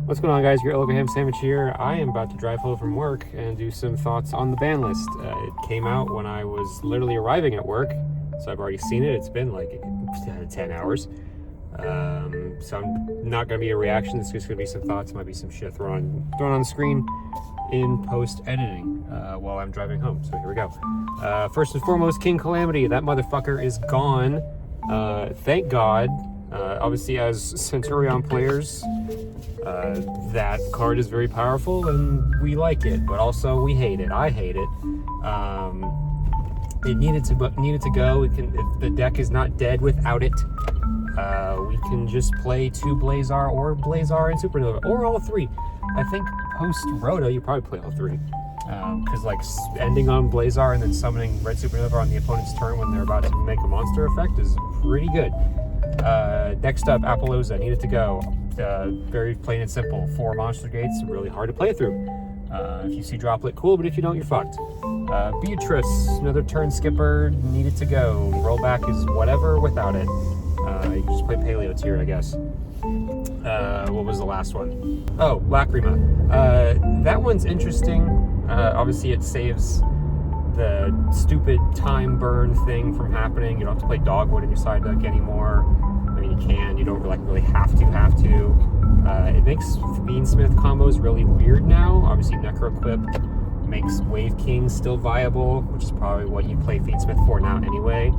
What's going on, guys? Your local ham sandwich here. I am about to drive home from work and do some thoughts on the Banlist. It came out when I was literally arriving at work, so I've already seen it. It's been like 10 hours. So I'm not going to be a reaction. It's just going to be some thoughts. Might be some shit thrown on the screen in post-editing while I'm driving home. So here we go. First and foremost, King Calamity. That motherfucker is gone. Thank God. Obviously, as Centurion players, that card is very powerful and we like it, but also we hate it. I hate it. It needed to go. The deck is not dead without it. We can just play 2 Blazar or Blazar and Supernova, or all 3. I think post Rhoda, you probably play all 3. Because like ending on Blazar and then summoning Red Supernova on the opponent's turn when they're about to make a monster effect is pretty good. Next up, Appaloosa, needed to go. Very plain and simple. 4 monster gates, really hard to play through. If you see Droplet, cool, but if you don't, you're fucked. Beatrice, another turn skipper, needed to go. Rollback is whatever without it. You can just play Paleo tier, I guess. What was the last one? Oh, Lacrima. That one's interesting. Obviously, it saves the stupid time burn thing from happening. You don't have to play Dogwood in your side deck anymore. I mean, you can. You don't really have to. It makes Fiendsmith combos really weird now. Obviously, Necroquip makes Wave King still viable, which is probably what you play Fiendsmith for now anyway.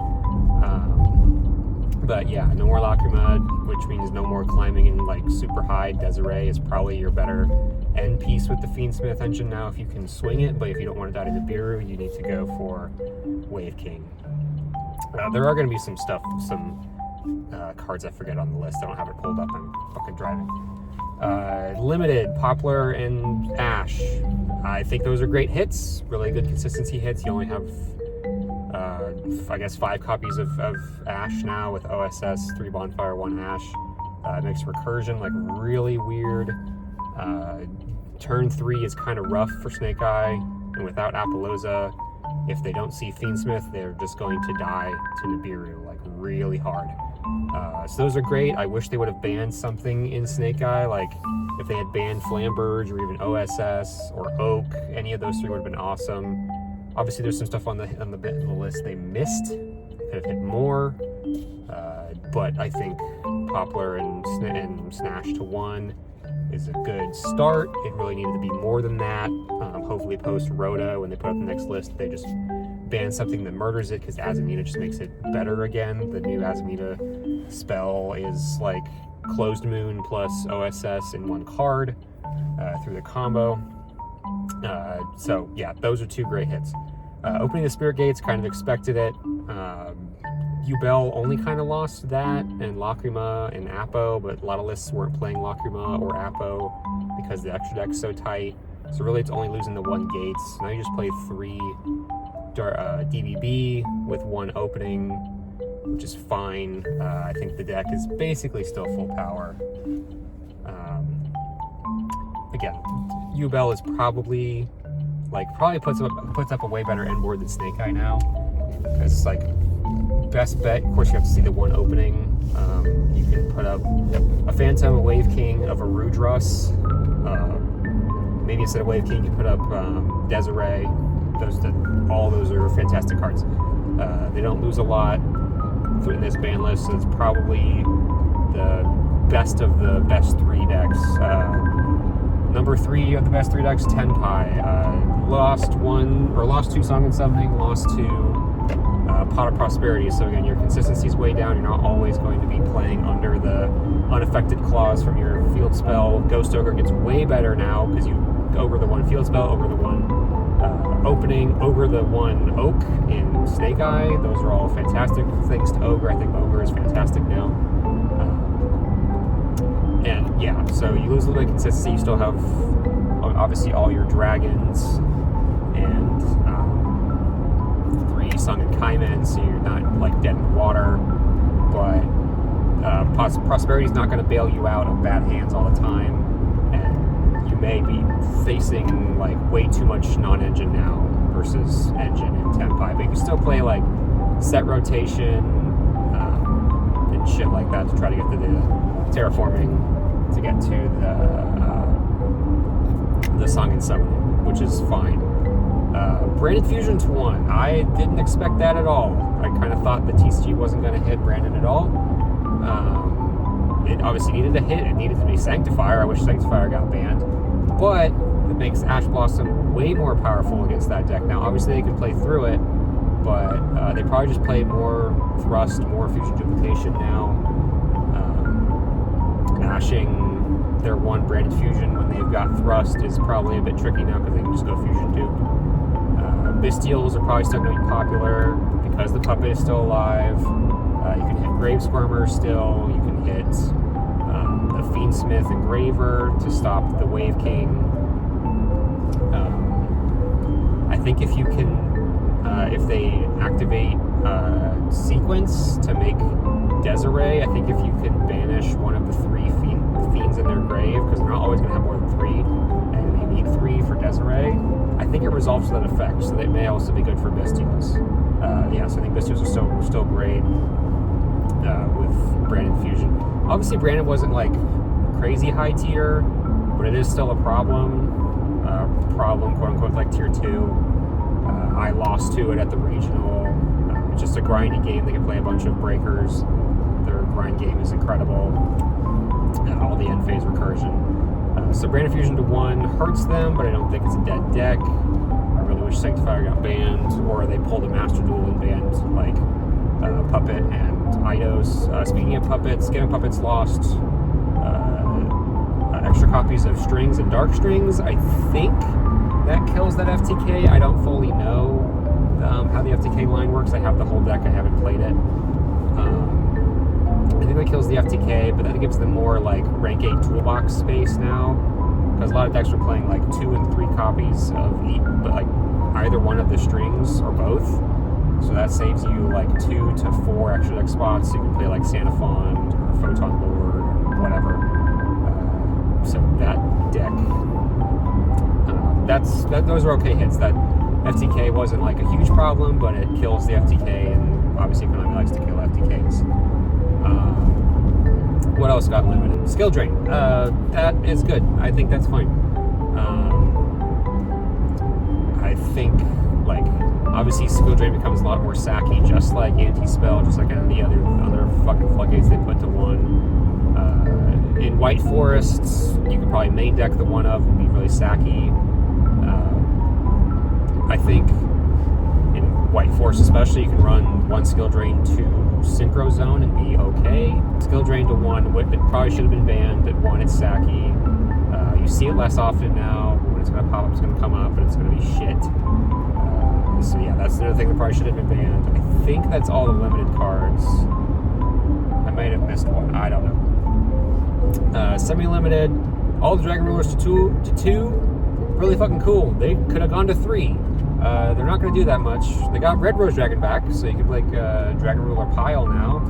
But yeah, no more Lacrima, which means no more climbing in like super high. Desiree is probably your better end piece with the Fiendsmith engine now if you can swing it, but if you don't want to die to Nibiru, you need to go for Wave King. There are going to be some cards I forget on the list. I don't have it pulled up. I'm fucking driving. Limited, Poplar, and Ash. I think those are great hits. Really good consistency hits. You only have I guess 5 copies of Ash now with OSS, 3 Bonfire, 1 Ash. It makes Recursion like really weird. Turn 3 is kind of rough for Snake Eye, and without Appaloosa, if they don't see Fiendsmith, they're just going to die to Nibiru like really hard. So those are great. I wish they would have banned something in Snake Eye, like if they had banned Flamberge or even OSS or Oak. Any of those 3 would have been awesome. Obviously, there's some stuff on the list they missed. Could have hit more, but I think Poplar and Snash to 1 is a good start. It really needed to be more than that. Hopefully, post Rhoda, when they put up the next list, they just ban something that murders it, because Azamita just makes it better again. The new Azamita spell is like Closed Moon plus OSS in 1 card through the combo. So yeah, those are 2 great hits. Opening the Spirit Gates, kind of expected it. Yugioh only kind of lost that, and Lacrima and Apo, but a lot of lists weren't playing Lacrima or Apo because the extra deck's so tight. So really it's only losing the 1 Gates. Now you just play 3 DBB with 1 opening, which is fine. I think the deck is basically still full power. Again, Yugioh is probably puts up a way better end board than Snake Eye now, because it's like best bet. Of course, you have to see the 1 opening. You can put up a Phantom, a Wave King, of a Rudras. Maybe instead of Wave King, you put up Desiree. All those are fantastic cards. They don't lose a lot in this ban list, so it's probably the best of the best 3 decks. Number 3 of the best 3 decks, Tenpai. Lost 2 Song and Summoning, lost 2 Pot of Prosperity. So again, your consistency is way down. You're not always going to be playing under the unaffected clause from your field spell. Ghost Ogre gets way better now because you ogre the 1 field spell, ogre the 1 opening, ogre the 1 oak in Snake Eye. Those are all fantastic things to ogre. I think ogre is fantastic now. And yeah, so you lose a little bit of consistency. You still have obviously all your dragons and 3 Sung and Kaimen, so you're not like dead in the water. But Prosperity is not going to bail you out of bad hands all the time, and you may be facing like way too much non-engine now versus engine in Tenpai. But you can still play like set rotation and shit like that to try to get to the terraforming to get to the song in summary, which is fine. Branded Fusion to 1. I didn't expect that at all. I kind of thought the TCG wasn't going to hit Brandon at all. It obviously needed a hit. It needed to be Sanctifier. I wish Sanctifier got banned. But it makes Ash Blossom way more powerful against that deck. Now, obviously, they can play through it, but they probably just play more Thrust, more Fusion Duplication now. Ashing their one Branded Fusion when they've got Thrust is probably a bit tricky now because they can just go Fusion Dupe. Bystials are probably still going to be popular because the puppet is still alive. You can hit Grave Squirmer still. You can hit the Fiendsmith Engraver to stop the Wave King. I think if you can, if they activate Sequence to make Desiree, I think if you can banish one of the 3 fiends in their grave, because they're not always going to have more than 3, and they need 3 for Desiree, I think it resolves that effect, so they may also be good for Bystials. So I think Bystials are still great with Brandon Fusion. Obviously, Brandon wasn't like crazy high tier, but it is still a problem, quote unquote, like tier 2. I lost to it at the regional. It's just a grindy game. They can play a bunch of breakers. Their grind game is incredible. All the end phase recursion. So Branded Fusion to 1 hurts them, but I don't think it's a dead deck. I really wish Sanctifier got banned, or they pulled a Master Duel and banned like Puppet and Eidos. Speaking of puppets, Game of Puppets lost extra copies of Strings and Dark Strings. I think that kills that FTK. I don't fully know how the FTK line works. I have the whole deck. I haven't played it. I think that kills the FTK, but that gives them more like rank 8 toolbox space now, because a lot of decks are playing like 2 and 3 copies of each, but like either one of the strings or both. So that saves you like 2 to 4 extra deck spots. So you can play like Santa Fond or Photon Lord or whatever. So that deck, those are okay hits. That FTK wasn't like a huge problem, but it kills the FTK, and obviously Konami likes to kill FTKs. What else got limited? Skill Drain. That is good. I think that's fine. I think, like, obviously Skill Drain becomes a lot more sacky, just like Anti-Spell, just like any other fucking floodgates they put to 1. In White Forests, you could probably main deck the 1 of and be really sacky. I think in White Forest especially, you can run 1 Skill Drain to Synchro Zone and be okay. Skill Drain to 1, it probably should have been banned. At 1, it's sacky. You see it less often now. When it's going to pop up, it's going to come up, and it's going to be shit. So yeah, that's another thing that probably should have been banned. I think that's all the limited cards. I might have missed one. I don't know. Semi-limited, all the Dragon Rulers to 2. Really fucking cool. They could have gone to 3. They're not going to do that much. They got Red Rose Dragon back, so you can like Dragon Ruler pile now.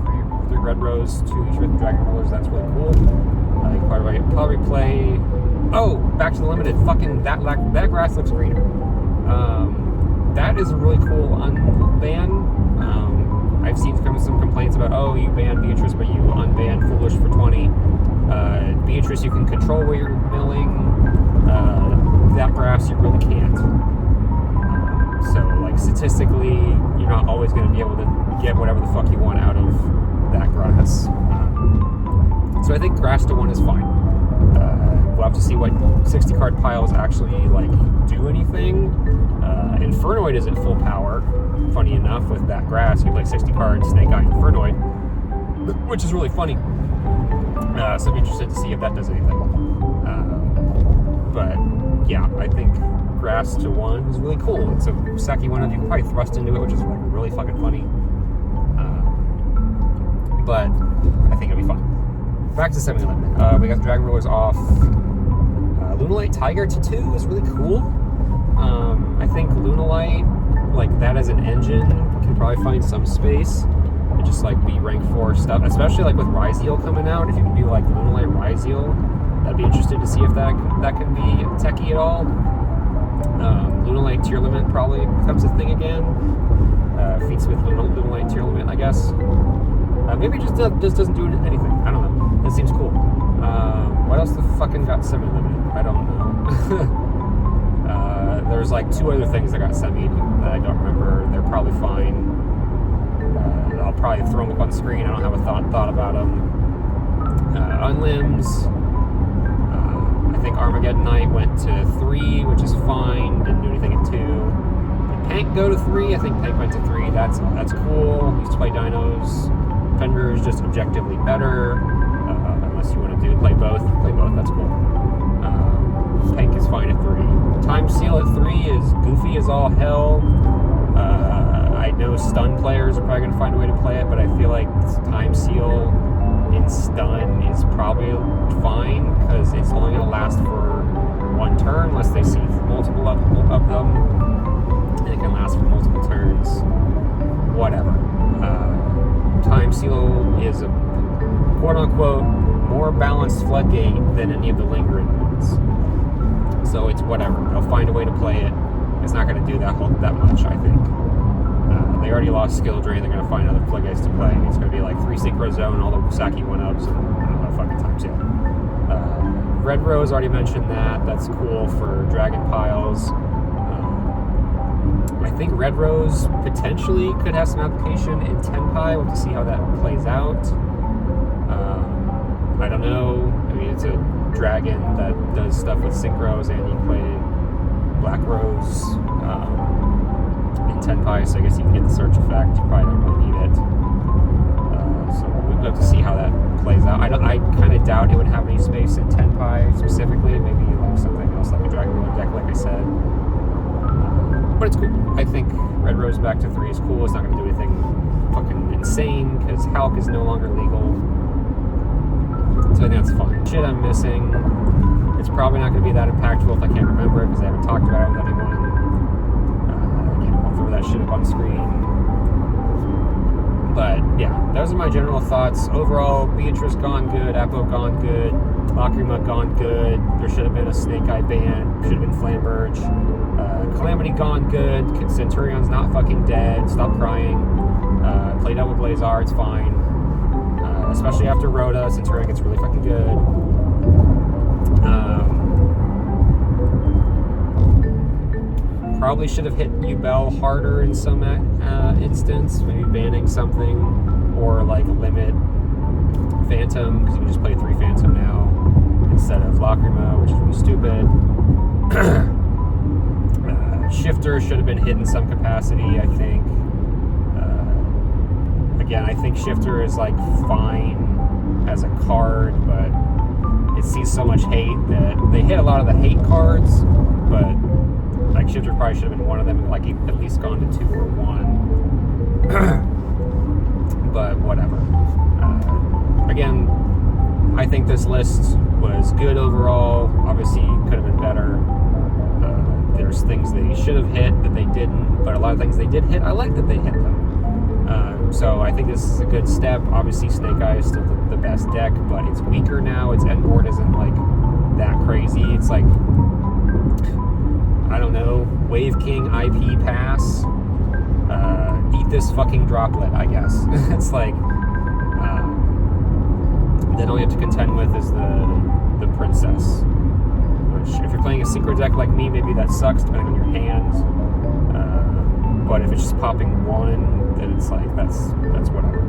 3 Red Rose, 2 each with Dragon Rulers. That's really cool. You can probably play. Oh, back to the limited. Fucking that grass looks greener. That is a really cool unban. I've seen some complaints about, oh, you banned Beatrice, but you unbanned Foolish for 20. Beatrice, you can control where you're milling. That grass, you really can't. So, like, statistically, you're not always going to be able to get whatever the fuck you want out of that grass. So I think grass to 1 is fine. We'll have to see what 60 card piles actually, like, do anything. Infernoid is at full power. Funny enough, with that grass, you play 60 cards, Snake Eye Infernoid, which is really funny. So I'm interested to see if that does anything. But yeah, I think grass to 1 is really cool. It's a sacky 1 of you can probably thrust into it, which is like really fucking funny. But I think it'll be fun. Back to semi-limited. We got the Dragon Rulers off. Lunalight Tiger to 2 is really cool. I think Lunalight, like that as an engine, can probably find some space and just like be rank 4 stuff, especially like with Ryzeal coming out. If you can do like Lunalight Ryzeal, I'd be interested to see if that can be techie at all. Lunalight Tier Limit probably becomes a thing again. Feats with Lunalight Tier Limit, I guess. Maybe it just doesn't do anything. I don't know. It seems cool. What else the fucking got semi-limited? I don't know. There's like 2 other things that got semi that I don't remember. They're probably fine. I'll probably throw them up on screen. I don't have a thought about them. Unlimbs. I think Armageddon Night went to 3, which is fine. Didn't do anything at 2. Did Pank go to 3? I think Pank went to 3. That's cool. Used to play Dinos. Fender is just objectively better. Unless you want to play both. That's cool. Pank is fine at 3. Time Seal at 3 is goofy as all hell. I know stun players are probably going to find a way to play it, but I feel like Time Seal in stun is probably fine because it's only going to last for 1 turn unless they see multiple of them, and it can last for multiple turns. Whatever. Time Seal is a quote-unquote more balanced floodgate than any of the lingering ones. So it's whatever. They'll find a way to play it. It's not going to do that much, I think. They already lost skill drain. They're going to find other floodgates to play. It's going to be like 3 synchro zone, all the Saki 1-ups, and I don't know, fucking Time Seal. Red Rose, already mentioned that. That's cool for Dragon Piles. I think Red Rose potentially could have some application in Tenpai. We'll have to see how that plays out. I don't know. I mean, it's a dragon that does stuff with synchros, and you play Black Rose in Tenpai, so I guess you can get the search effect. You probably don't really need it. So we'll have to see how that plays out. I kind of doubt it would have any space in Tenpai specifically. Maybe like something else, like a Dragon Roller deck, like I said. But it's cool. I think Red Rose back to 3 is cool. It's not going to do anything fucking insane because Hulk is no longer legal. So I think that's fine. Shit I'm missing. It's probably not going to be that impactful if I can't remember it because I haven't talked about it with anyone. Again, I'll throw that shit up on screen. But yeah, those are my general thoughts. Overall, Beatrice gone good, Apo gone good, Lacrima gone good. There should have been a Snake Eye ban. Should have been Flamberge. Calamity gone good. Centurion's not fucking dead. Stop crying. Play Double Blazar, it's fine. Especially after Rhoda, Centurion gets really fucking good. Probably should have hit Yubel harder in some instance, maybe banning something, or like limit Phantom, because you can just play 3 Phantom now instead of Lacrima, which is really stupid. Shifter should have been hit in some capacity, I think. Again, I think Shifter is like fine as a card, but it sees so much hate that they hit a lot of the hate cards, but like Shifter probably should have been one of them, like at least gone to 2 or 1. But whatever. Again, I think this list was good overall. Obviously, could have been better. There's things they should have hit that they didn't, but a lot of things they did hit, I like that they hit them. So I think this is a good step. Obviously, Snake Eye is still the best deck, but it's weaker now. Its end board isn't like that crazy. It's like, I don't know, Wave King IP pass. Eat this fucking droplet, I guess. It's like, then all you have to contend with is the Princess. Which, if you're playing a synchro deck like me, maybe that sucks depending on your hand. But if it's just popping 1, then it's like, that's whatever.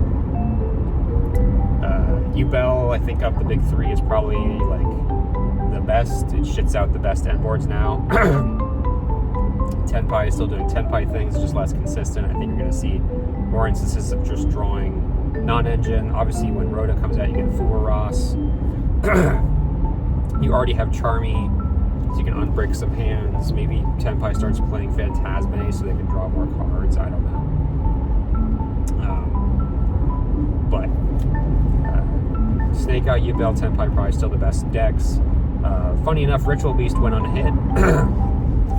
Yubel, I think of the big 3, is probably like the best. It shits out the best end boards now. Tenpai is still doing Tenpai things, just less consistent. I think you're going to see more instances of just drawing non-engine. Obviously, when Rhoda comes out, you get Fuwa Ross. You already have Charmy, so you can unbrick some hands. Maybe Tenpai starts playing Phantasme so they can draw more cards. I don't know. But Snake Eye, Yubel, Tenpai probably still the best decks. Funny enough, Ritual Beast went unhit.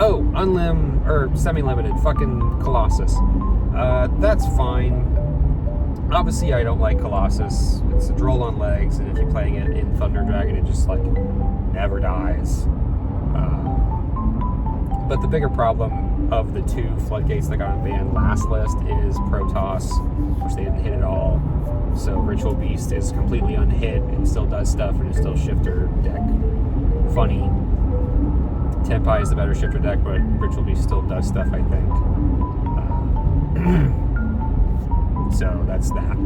Oh, semi-limited, fucking Colossus. That's fine. Obviously, I don't like Colossus. It's a droll on legs, and if you're playing it in Thunder Dragon, it just like never dies. But the bigger problem of the 2 floodgates that got banned last list is Protoss, which they didn't hit at all. So Ritual Beast is completely unhit and still does stuff and is still shifter deck funny. Tenpai is the better shifter deck, but Ritual Beast still does stuff, I think. So that's that.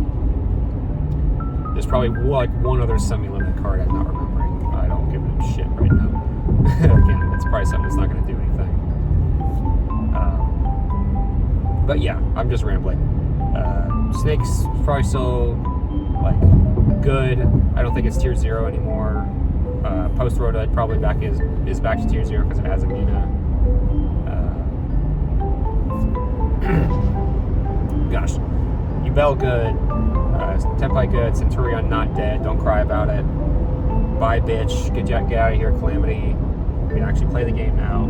There's probably like one other semi-limited card I'm not remembering. I don't give a shit right now. Again, it's probably something that's not going to do anything. But yeah, I'm just rambling. Snake's probably still like good. I don't think it's tier 0 anymore. Post Rhoda probably is back to tier 0 because it has a Mina. Gosh, Yubel good. Tenpai good. Centurion not dead. Don't cry about it. Bye, bitch. Get out of here, Calamity. We can actually play the game now.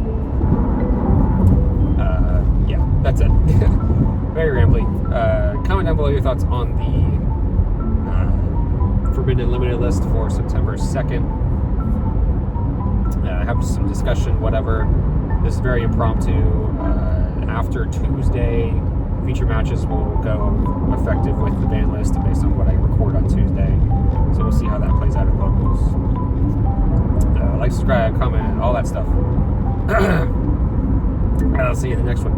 Yeah, that's it. Very rambly. Comment down below your thoughts on the Forbidden Limited list for September 2nd. Have some discussion, whatever. This is very impromptu. After Tuesday, feature matches will go effective with the ban list based on what I record on Tuesday. So we'll see how that plays out at locals. Like, subscribe, comment, all that stuff. I'll see you in the next one.